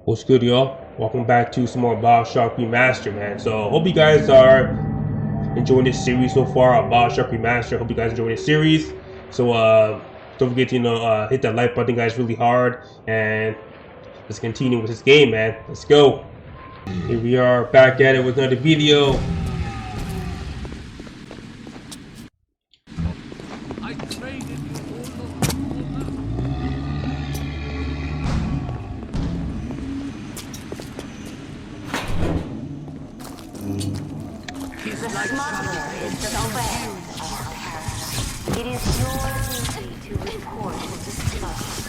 What's good, y'all? Welcome back to some more BioShock Remastered, man. So, hope you guys are enjoying this series so far on BioShock Remastered. Hope you guys enjoy this series. So, don't forget to hit that like button, guys, really hard, and let's continue with this game, man. Let's go. Here we are back at it with another video. It is your duty to report and disclose.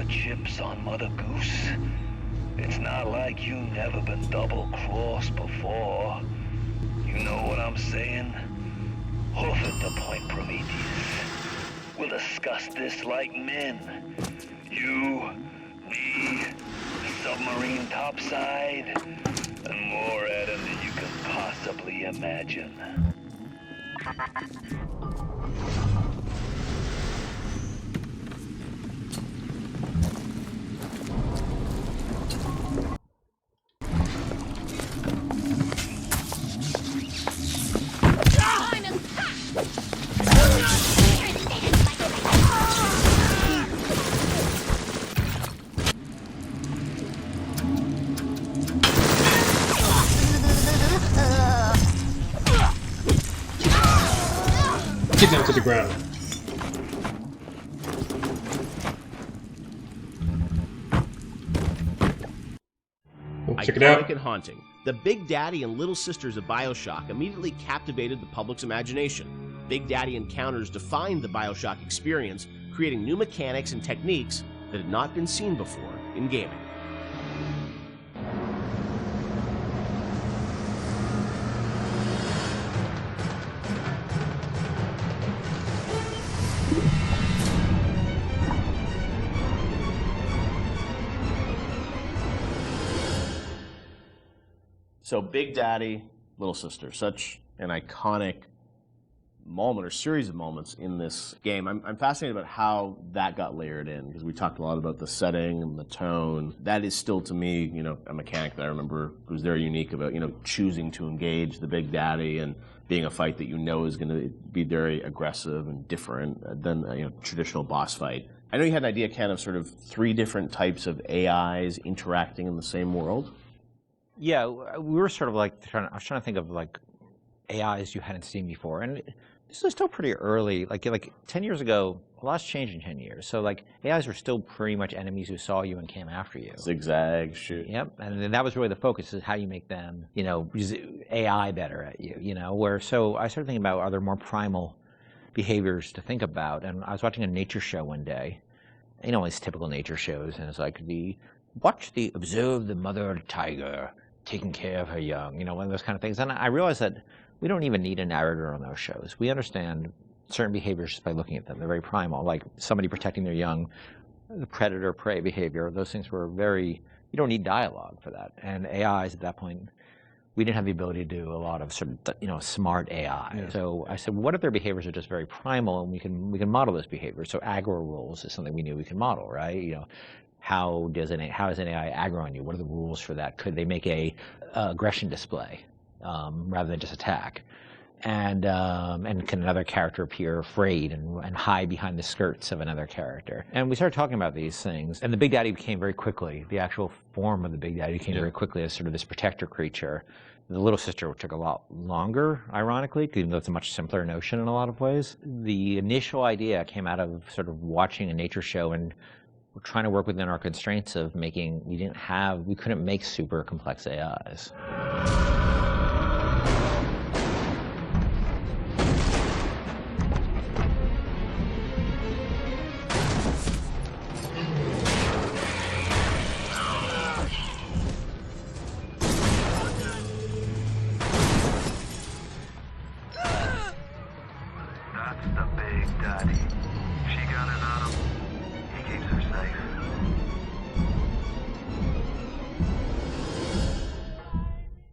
Chips on Mother Goose. It's not like you never been double-crossed before. You know what I'm saying? Hoof it to Point Prometheus. We'll discuss this like men. You, me, the submarine topside, and more at him than you can possibly imagine. Get down to the ground. Check it out. Iconic and haunting, the Big Daddy and Little Sisters of BioShock immediately captivated the public's imagination. Big Daddy encounters defined the BioShock experience, creating new mechanics and techniques that had not been seen before in gaming. So Big Daddy, Little Sister, such an iconic moment or series of moments in this game. I'm fascinated about how that got layered in, because we talked a lot about the setting and the tone. That is still, to me, a mechanic that I remember was very unique about, choosing to engage the Big Daddy and being a fight that is going to be very aggressive and different than a traditional boss fight. I know you had an idea, Ken, of sort of 3 different types of AIs interacting in the same world. Yeah, we were sort of like I was trying to think of like AIs you hadn't seen before, and this is still pretty early. Like 10 years ago, a lot's changed in 10 years. So like AIs were still pretty much enemies who saw you and came after you. Zigzag, shoot. Yep, and then that was really the focus: is how you make them, use AI better at you. Where so I started thinking about, are there more primal behaviors to think about? And I was watching a nature show one day, these typical nature shows, and it's like observe the mother tiger taking care of her young, one of those kind of things. And I realized that we don't even need a narrator on those shows. We understand certain behaviors just by looking at them. They're very primal, like somebody protecting their young, the predator-prey behavior. Those things were you don't need dialogue for that. And AIs at that point, we didn't have the ability to do a lot of sort of, smart AI. Yeah. So I said, what if their behaviors are just very primal, and we can model those behaviors? So aggro rules is something we knew we could model, right? How is an AI aggro on you? What are the rules for that? Could they make a aggression display rather than just attack? And can another character appear afraid and hide behind the skirts of another character? And we started talking about these things. And the Big Daddy became very quickly, the actual form of the Big Daddy became very quickly as sort of this protector creature. The little sister took a lot longer, ironically, even though it's a much simpler notion in a lot of ways. The initial idea came out of sort of watching a nature show, and we're trying to work within our constraints of making, we couldn't make super complex AIs.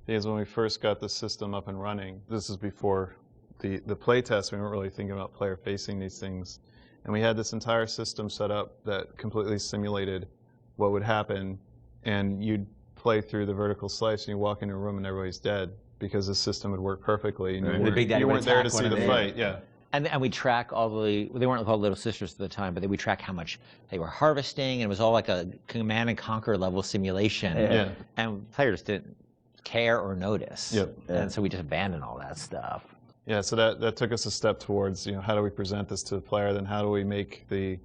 Because when we first got the system up and running, this is before the playtest, we weren't really thinking about player facing these things. And we had this entire system set up that completely simulated what would happen. And you'd play through the vertical slice and you walk into a room and everybody's dead because the system would work perfectly. And you weren't there to see the fight. Yeah. And we track they weren't called Little Sisters at the time, but we track how much they were harvesting, and it was all like a Command and Conquer level simulation. Yeah. And players didn't care or notice. Yep. And so we just abandoned all that stuff. Yeah, so that took us a step towards, how do we present this to the player, then how do we make the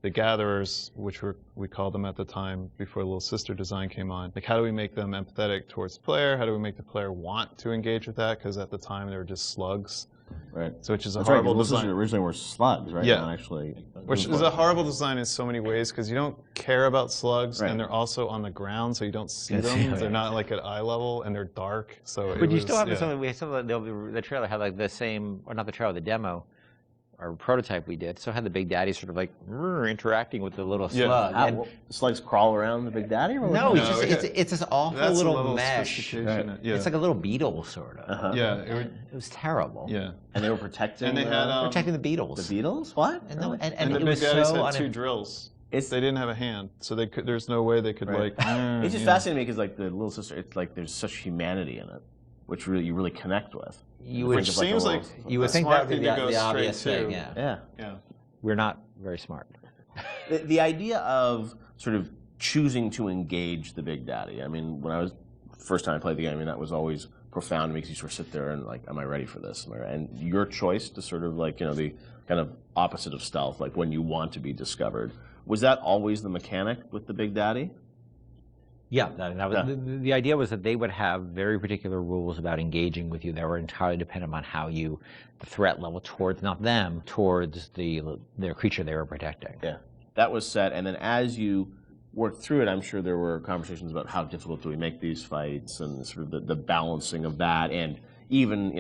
gatherers, which we called them at the time before Little Sister design came on, like how do we make them empathetic towards the player, how do we make the player want to engage with that, because at the time they were just slugs. Right. So which is a horrible design. Originally were slugs, right? Yeah. Not actually. Which is a horrible design in so many ways because you don't care about slugs, and they're also on the ground, so you don't see them. They're not like at eye level, and they're dark. So. But you still have the trailer had like the same, or not the trailer, the demo, or prototype we did. So had the Big Daddy sort of like interacting with the little slug. And slugs crawl around the Big Daddy? Or no, it's this awful little mesh. Right. Yeah. It's like a little beetle, sort of. Uh-huh. Yeah. It was terrible. Yeah. And they were protecting. And they had protecting the beetles. The beetles? What? And, really? and the it Big was Daddies so had two drills. They didn't have a hand, so they could. There's no way they could like. It's just fascinating because like the Little Sister, it's like there's such humanity in it, which you really connect with. Which seems like you would think that would be the obvious thing. Yeah. We're not very smart. The idea of sort of choosing to engage the Big Daddy. I mean, when I was first time I played the game, I mean that was always profound to me because you sort of sit there and like, am I ready for this? And your choice to sort of like the kind of opposite of stealth, like when you want to be discovered. Was that always the mechanic with the Big Daddy? Yeah, the idea was that they would have very particular rules about engaging with you that were entirely dependent on how the threat level towards, not them, towards their creature they were protecting. Yeah, that was set, and then as you worked through it, I'm sure there were conversations about how difficult do we make these fights and sort of the balancing of that, and even,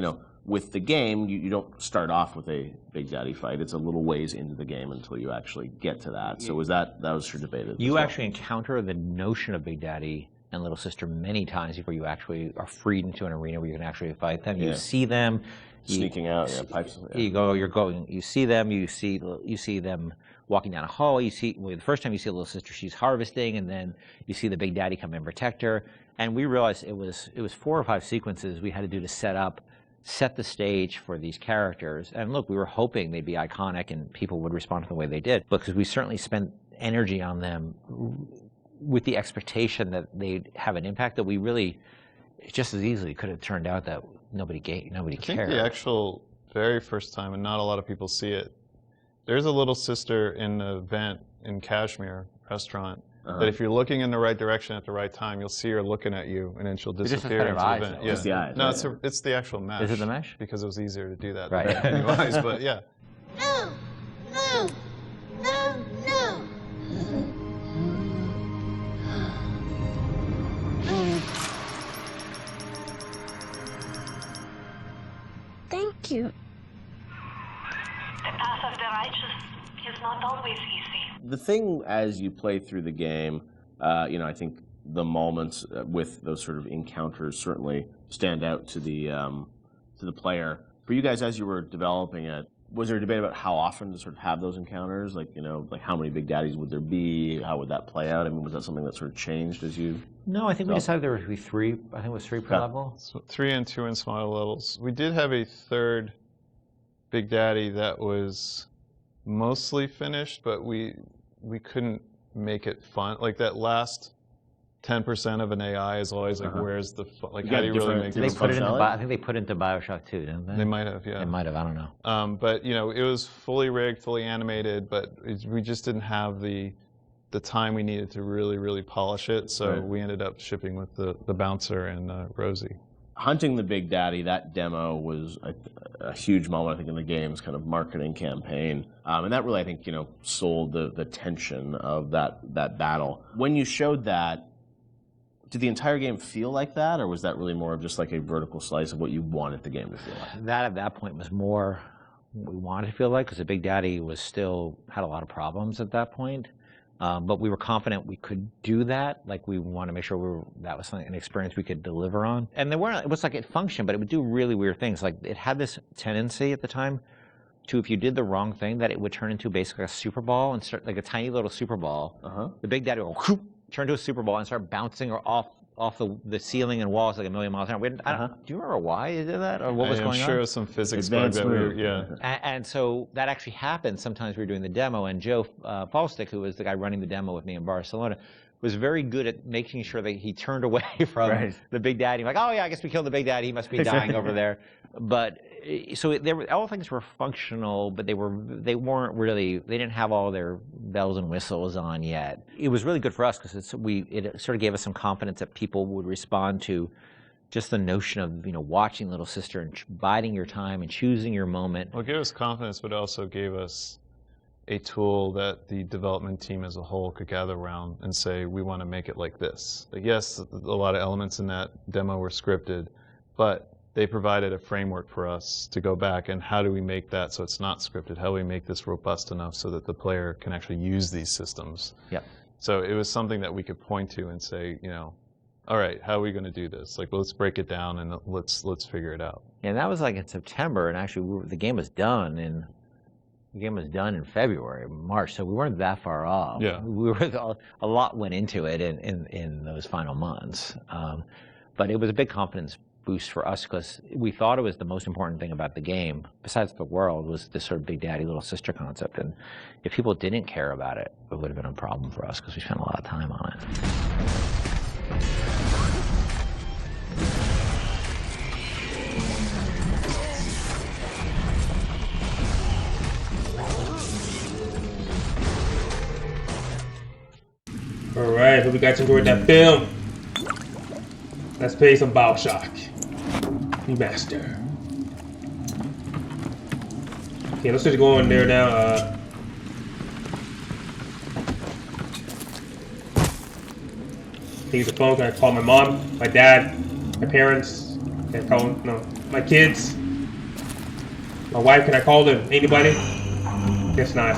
with the game, you don't start off with a Big Daddy fight. It's a little ways into the game until you actually get to that. So that was sure debated. You actually encounter the notion of Big Daddy and Little Sister many times before you actually are freed into an arena where you can actually fight them. You see them sneaking out, pipes. You see them. You see them walking down a hall. You see the first time you see Little Sister, she's harvesting, and then you see the Big Daddy come and protect her. And we realized it was 4 or 5 sequences we had to do to set the stage for these characters. And look, we were hoping they'd be iconic and people would respond to the way they did, because we certainly spent energy on them with the expectation that they'd have an impact that we really just as easily could have turned out that nobody cared. I think the actual very first time, and not a lot of people see it, there's a Little Sister in the vent in Kashmir restaurant. That if you're looking in the right direction at the right time, you'll see her looking at you, and then she'll disappear into the vent. It's the eyes. No, it's the actual mesh. Is it the mesh? Because it was easier to do that right. than new eyes, but yeah. No! No! No! No! Thank you. The path of the righteous is not always easy. The thing as you play through the game, I think the moments with those sort of encounters certainly stand out to the player. For you guys, as you were developing it, Was there a debate about how often to sort of have those encounters? Like, you know, like how many Big Daddies would there be? How would that play out? I mean, was that something that sort of changed as you... No, I think we decided there would be 3. I think it was 3 per level. So 3 and 2 in smaller levels. We did have a third Big Daddy that was mostly finished, but we couldn't make it fun. Like that last 10% of an AI is always like, where's the fun? Like, how do you really make They it put it into, fun? I think they put it into BioShock too, didn't they? They might have, yeah. They might have, I don't know. But you know, it was fully rigged, fully animated, but we just didn't have the time we needed to really polish it. So we ended up shipping with the Bouncer and Rosie. Hunting the Big Daddy, that demo was a huge moment, I think, in the game's kind of marketing campaign. And that really, I think, you know, sold the tension of that battle. When you showed that, did the entire game feel like that, or was that really more of just like a vertical slice of what you wanted the game to feel like? That at that point was more what we wanted to feel like, because the Big Daddy was still had a lot of problems at that point. But we were confident we could do that. Like, we want to make sure that was an experience we could deliver on. And it was like it functioned, but it would do really weird things. Like, it had this tendency at the time to, if you did the wrong thing, that it would turn into basically a super ball and start like a tiny little super ball. The Big Daddy would go, turn to a super ball and start bouncing off the ceiling and walls like a million miles an hour. Do you remember why you did that, or what was going on? I'm sure it was some physics bug that we were, And so that actually happened. Sometimes we were doing the demo, and Joe Falstick, who was the guy running the demo with me in Barcelona, was very good at making sure that he turned away from the Big Daddy. Like, oh yeah, I guess we killed the Big Daddy. He must be dying over there. But so all things were functional, but they weren't really. They didn't have all their bells and whistles on yet. It was really good for us because it sort of gave us some confidence that people would respond to just the notion of, you know, watching Little Sister and biding your time and choosing your moment. Well, it gave us confidence, but also gave us a tool that the development team as a whole could gather around and say, we want to make it like this. Like, yes, a lot of elements in that demo were scripted, but they provided a framework for us to go back and how do we make that so it's not scripted? How do we make this robust enough so that the player can actually use these systems? Yep. So it was something that we could point to and say, you know, all right, how are we going to do this? Like, let's break it down and let's figure it out. And that was like in September, and actually the game was done in February, March, so we weren't that far off. Yeah. We were a lot went into it in those final months, but it was a big confidence boost for us because we thought it was the most important thing about the game, besides the world, was this sort of Big Daddy, Little Sister concept. And if people didn't care about it, it would have been a problem for us because we spent a lot of time on it. All right, hope you guys enjoyed that film. Let's play some BioShock Remaster. Okay, let's just go in there now. Use the phone. Can I call my mom, my dad, my parents? Can I call my kids? My wife? Can I call them? Anybody? Guess not.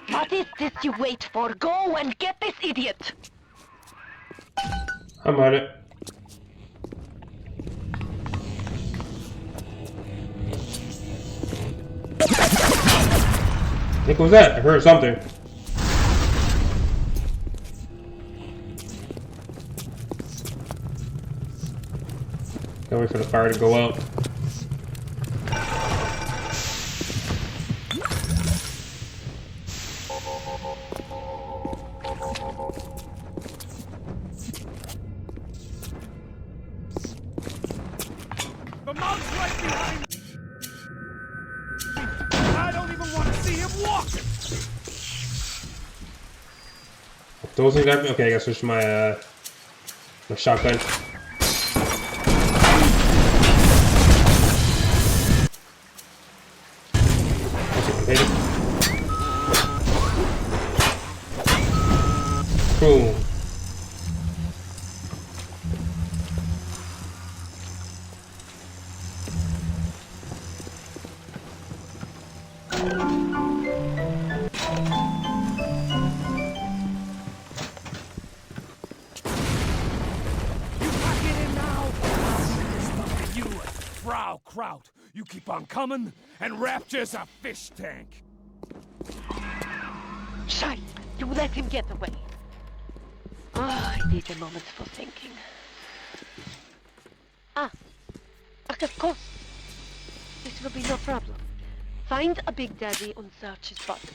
What is this you wait for? Go and get this idiot! I'm on it. What was that? I heard something. Gotta wait for the fire to go out. The monk's right behind me. I don't even want to see him walking. Those things got me. Okay, I gotta switch my my shotgun. Boom. Kraut. You keep on coming, and Rapture's a fish tank. Shite! You let him get away. I need a moment for thinking. Of course. This will be no problem. Find a Big Daddy and search his body.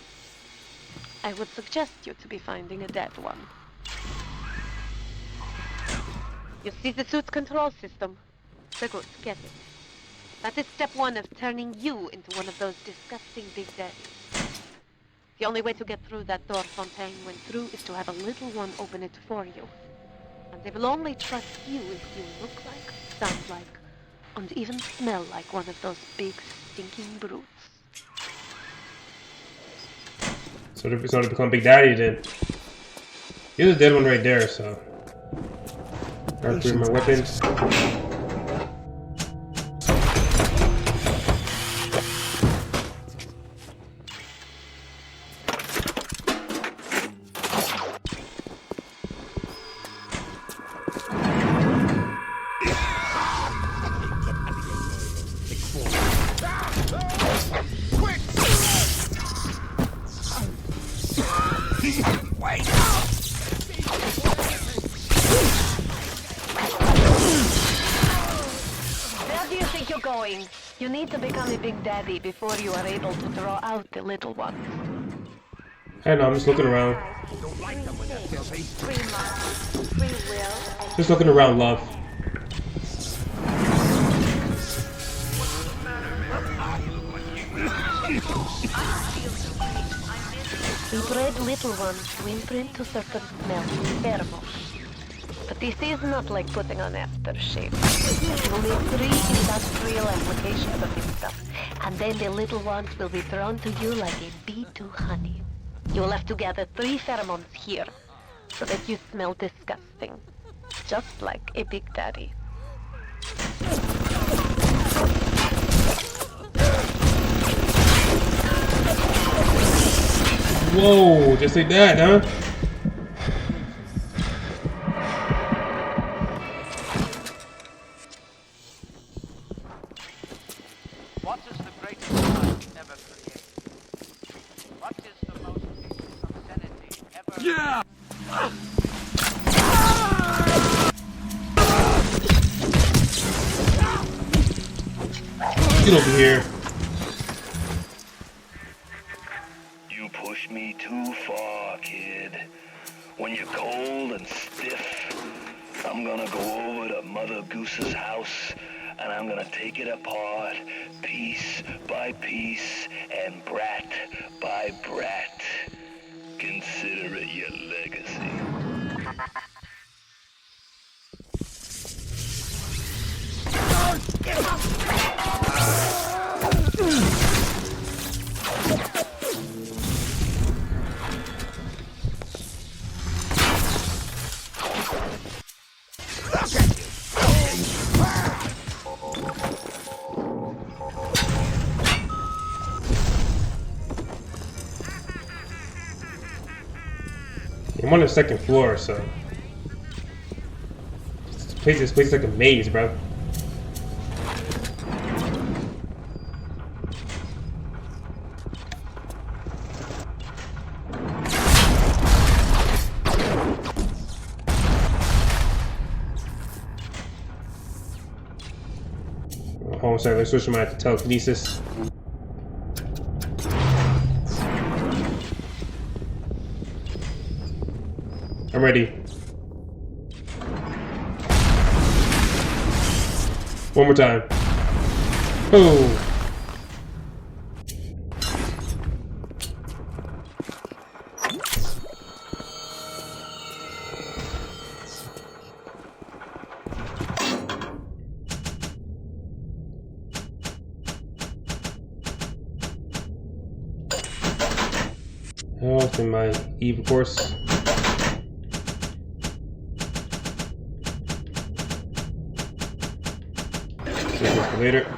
I would suggest you to be finding a dead one. You see the suit's control system? So good, get it. That is step one of turning you into one of those disgusting Big Daddies. The only way to get through that door Fontaine went through is to have a little one open it for you. And they will only trust you if you look like, sound like, and even smell like one of those big stinking brutes. So to become Big Daddy then. Here's a dead one right there, so. Gotta clear my weapons. You need to become a Big Daddy before you are able to draw out the little one. I know, I'm just looking around. Just looking around, love. We bred little ones to imprint to certain smells, pheromones. But this is not like putting on aftershave. You will need 3 industrial applications of this stuff, and then the little ones will be drawn to you like a bee to honey. You will have to gather 3 pheromones here, so that you smell disgusting. Just like a Big Daddy. Whoa, just like that, huh? What is the greatest mind ever created? What is the most peaceful obscenity ever? Yeah! Get over here. You push me too far, kid. When you're cold and stiff, I'm gonna go over to Mother Goose's house and I'm gonna take it apart, piece by piece and brat by brat. Consider it your legacy. I'm on the 2nd floor, so this place is like a maze, bro. second. Let's switch my telekinesis. I'm ready. One more time. Boom. Health in my Eve, of course. Later.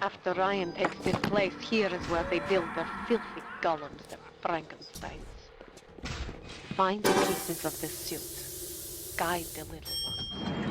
After Ryan takes his place, here is where they build their filthy golems, their Frankensteins. Find the pieces of this suit. Guide the little ones.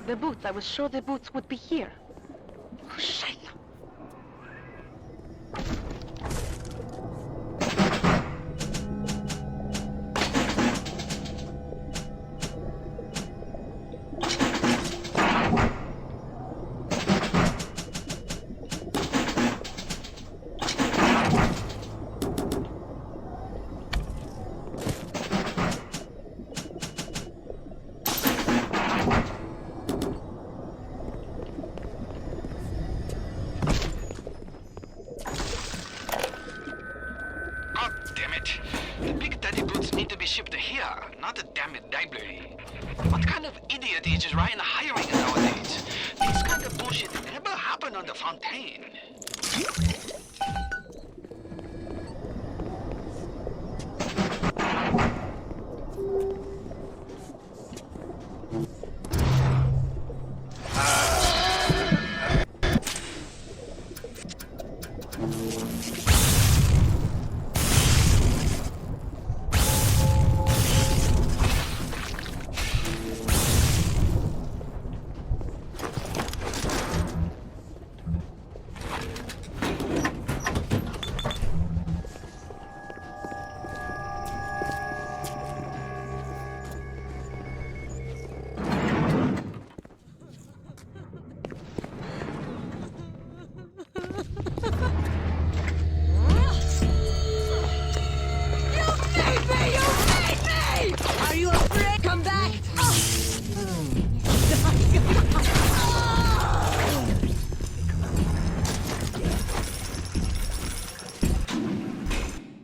The boots. I was sure the boots would be here. Oh, shit. Shipped here, not a damn library. What kind of idiot is just Ryan hiring nowadays? This kind of bullshit never happened on the Fontaine.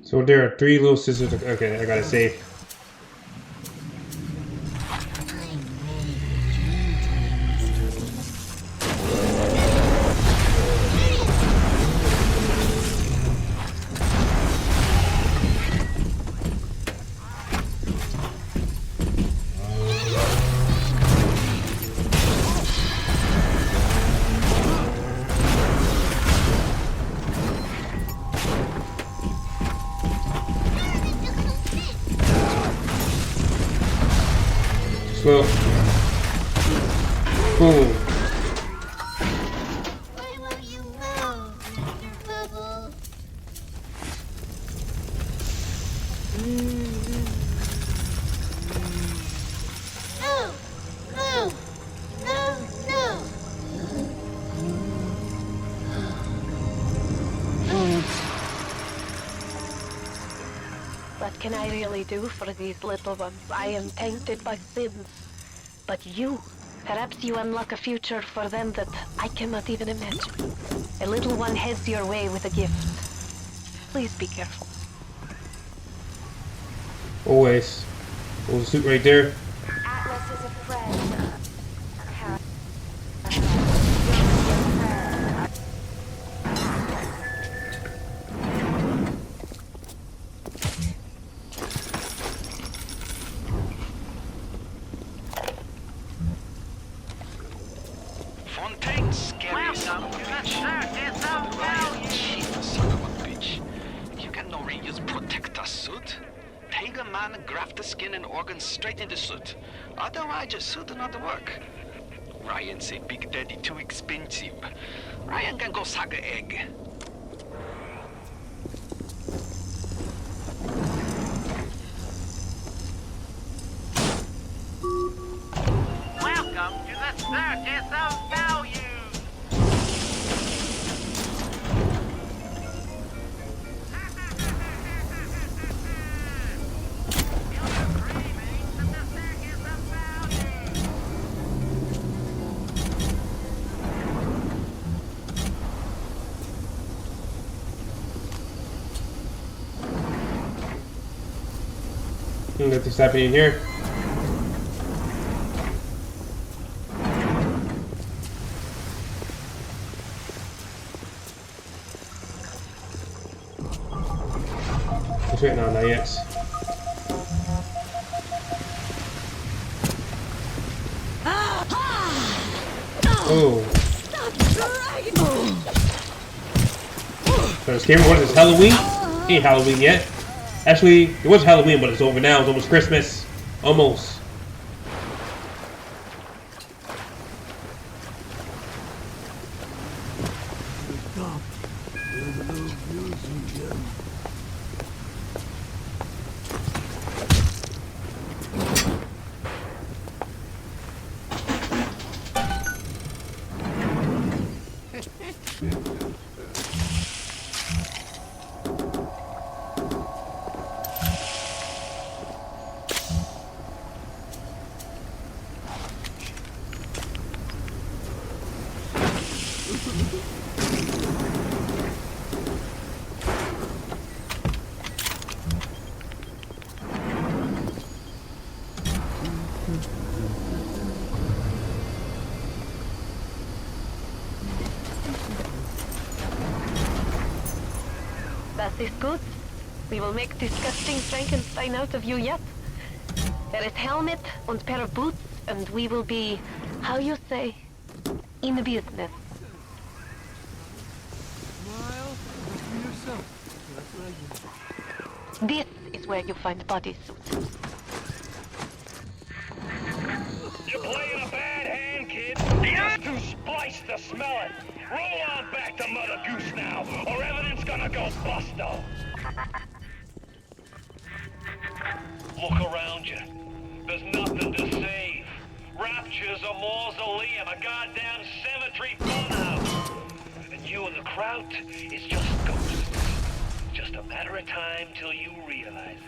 So there are 3 little sisters. Okay, I gotta save. go. Boom. What can I really do for these little ones? I am tainted by sins. But you, perhaps you unlock a future for them that I cannot even imagine. A little one heads your way with a gift. Please be careful. Always. There's a suit right there. Atlas is a friend. Fontaine's scary. Welcome to the circus of value. Cheap son of a bitch. You got no reuse protector suit. Take a man and graft the skin and organs straight into suit. Otherwise, your suit will not work. Ryan say Big Daddy too expensive. Ryan can go suck an egg. Welcome to the circus of value. Nothing's happening here. That's right now, not yet. Oh. So this camera, what is this, Halloween? Ain't Halloween yet. Actually, it was Halloween, but it's over now. It's almost Christmas. Almost. That is good. We will make disgusting Frankenstein out of you yet. There is helmet and pair of boots, and we will be, how you say, in the business. This is where you find bodysuits. You're playing a bad hand, kid. You're too spliced to smell it. Roll on back to Mother Goose now, or everything's gonna go busto. Look around you. There's nothing to save. Rapture's a mausoleum, a goddamn cemetery funhouse. And you and the Kraut is just ghosts. Just a matter of time till you realize it.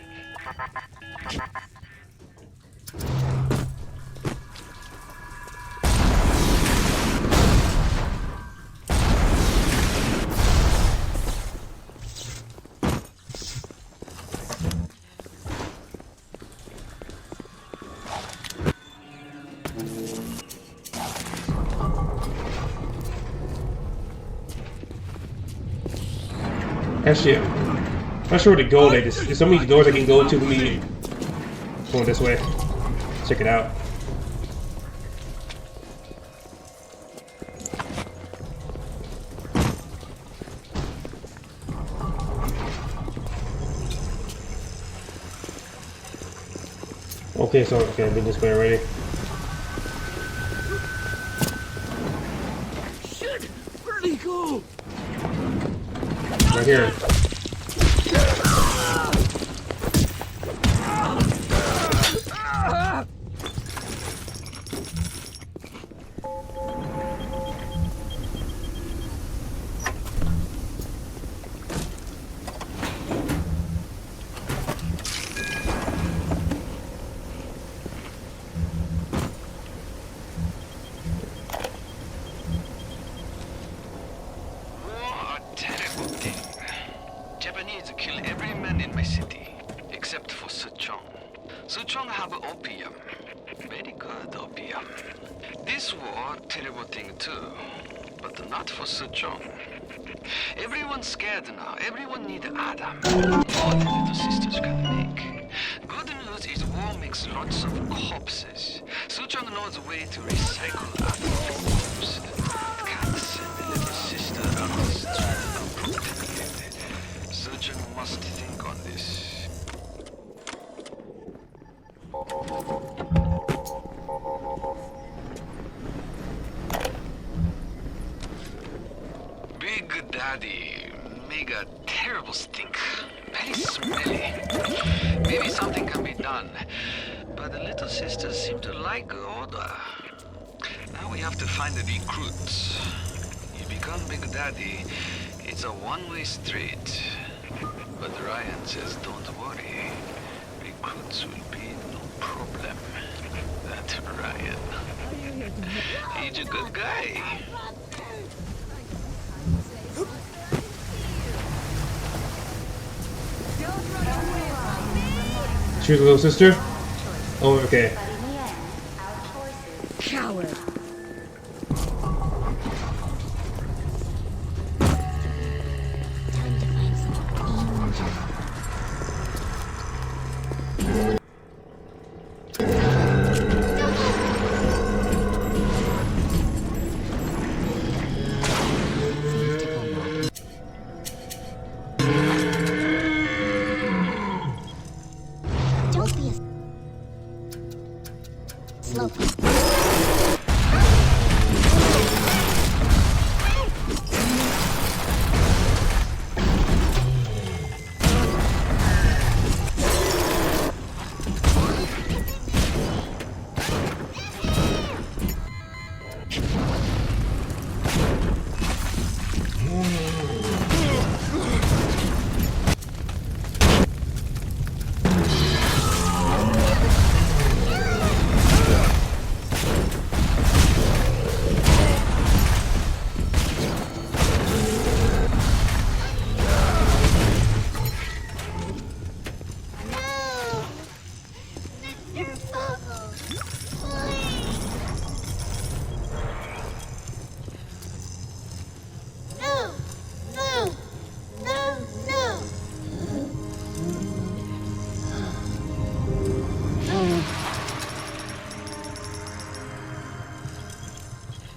Actually, I'm not sure where to go. Like, there's so many doors I can go to. Let me go this way. Check it out. Okay, so I've been this way already. here. Japanese kill every man in my city, except for Suchong. Suchong have opium. Very good opium. This war, terrible thing too, but not for Suchong. Everyone's scared now. Everyone need Adam. All the little sisters can make. Good news is war makes lots of corpses. Suchong knows a way to recycle Adam corpse. Can't send the little sister on the street unprotected. Suchong must think on this. Big Daddy make a terrible stink. Very smelly. Maybe something can be done. But the little sisters seem to like order. Now we have to find the recruits. You become Big Daddy, it's a one-way street. But Ryan says don't worry. Recruits will be no problem. That's Ryan. He's a good guy. Choose a little sister? Oh, okay. Coward. Time to find some angel. Don't be a slowpoke.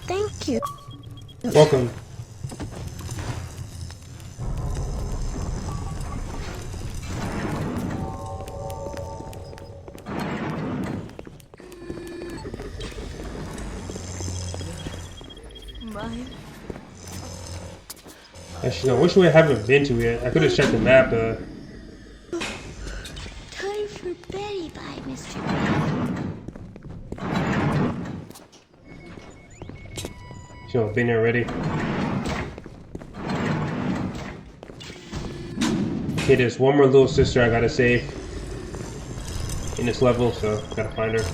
Thank you. Welcome. Mine. Actually, no, which way I haven't been to yet? I could have checked the map. Time for Betty by Mr. Should have been here already. Okay, there's one more little sister I gotta save in this level, so gotta find her.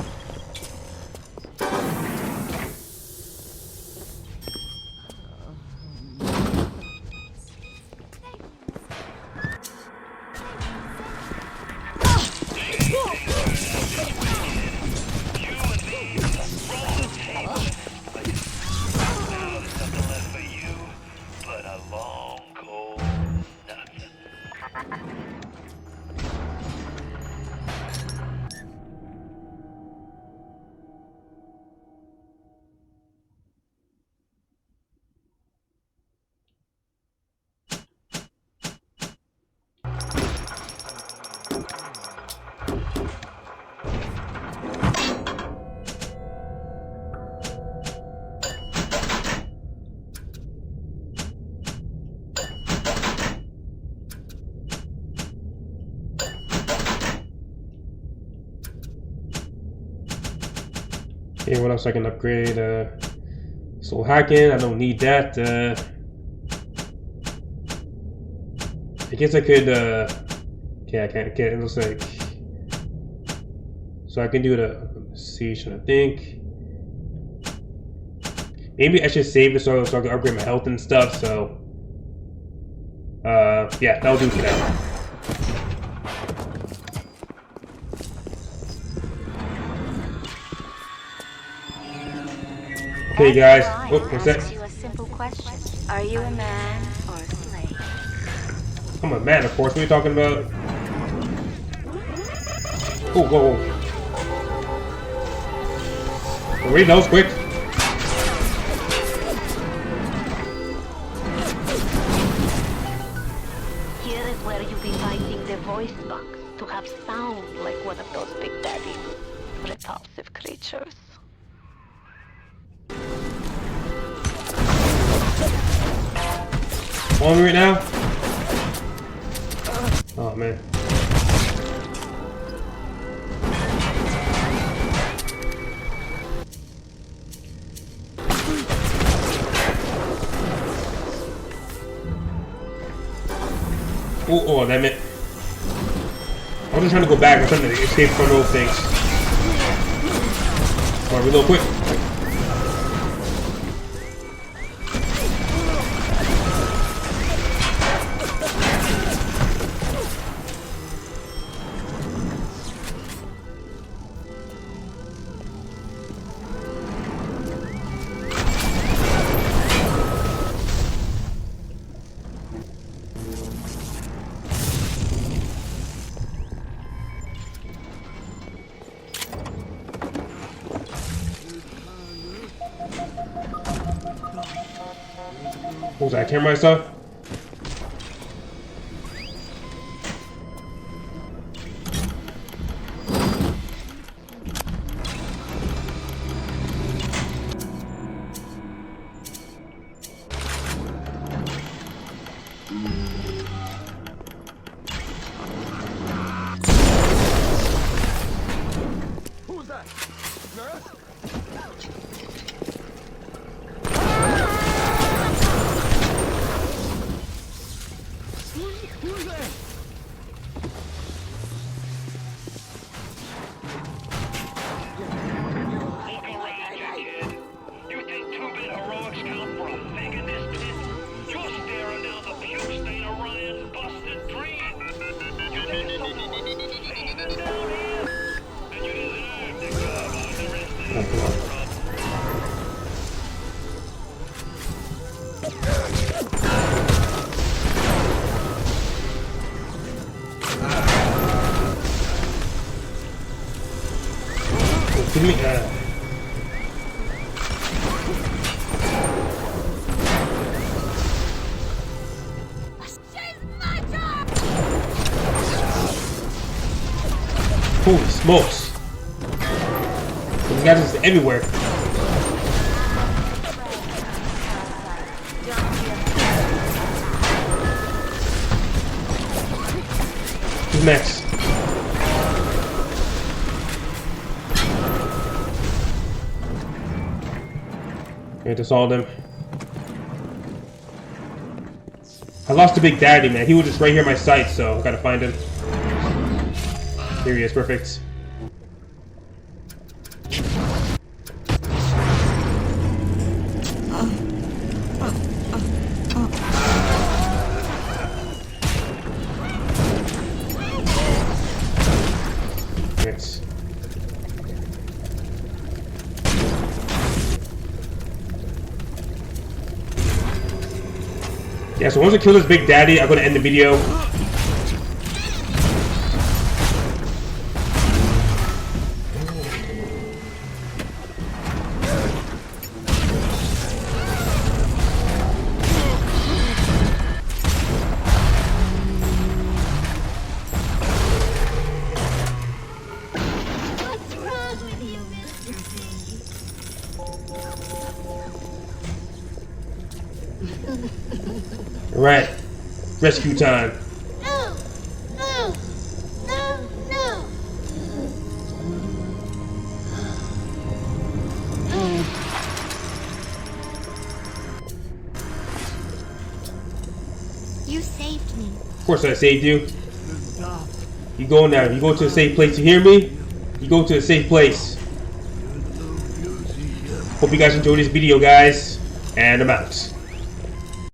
Okay, what else I can upgrade? So hacking, I don't need that. I guess I could, okay, I can't, it looks like, so I can do the conversation, I think. Maybe I should save it so I can upgrade my health and stuff, so, yeah, that'll do for now. Okay guys, oh, what's that? Asks you a simple question. Are you a man or a slave? I'm a man, of course. What are you talking about? Oh, whoa, whoa. Read those quick. Here is where you'll be finding the voice box to have sound like one of those Big Daddy repulsive creatures. On me right now? Oh man. Oh, damn it. I was just trying to go back. I'm trying to escape from those things. Come on, reload quick. What was that, camera stuff? Who's that? Nurse? Who's there? Look around you, kid. You think 2-bit heroics count for a thing in this pit? You're staring down the puke stain of Ryan's busted dream. You think someone was saving down here? And you deserve to go on the rest of your run. Give me holy smokes. These guys are everywhere. Who's next? Okay, that's all of them. I lost the Big Daddy, man. He was just right here in my sight, so I gotta find him. Here he is, perfect. Yes. Yeah, so once I kill this Big Daddy, I'm gonna end the video. Alright, rescue time. No! No! No! No! saved me. Of course I saved you. You go now. You go to a safe place. You hear me? You go to a safe place. Hope you guys enjoyed this video, guys. And I'm out.